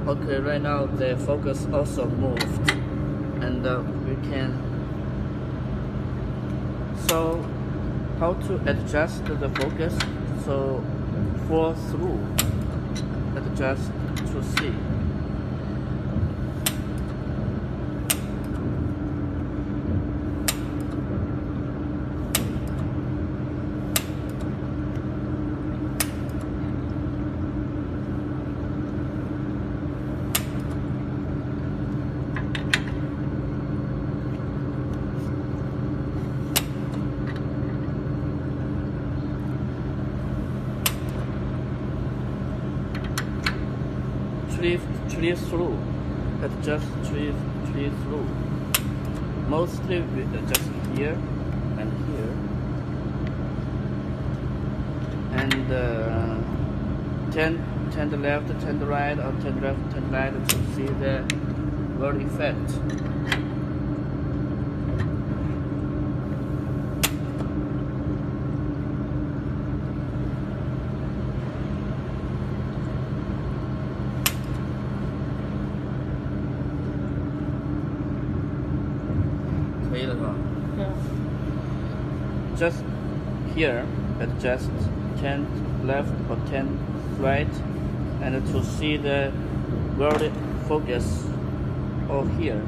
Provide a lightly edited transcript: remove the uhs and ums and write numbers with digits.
Okay, right now the focus also moved, and we can. So, how to adjust the focus? So, fall through, adjust to see. Tree through, adjust tree through. Mostly we adjust here and here, and turn the left, turn the right, or turn left, turn right to see the weld effect. Just here, adjust 10 left or 10 right, and to see the weld focus or here.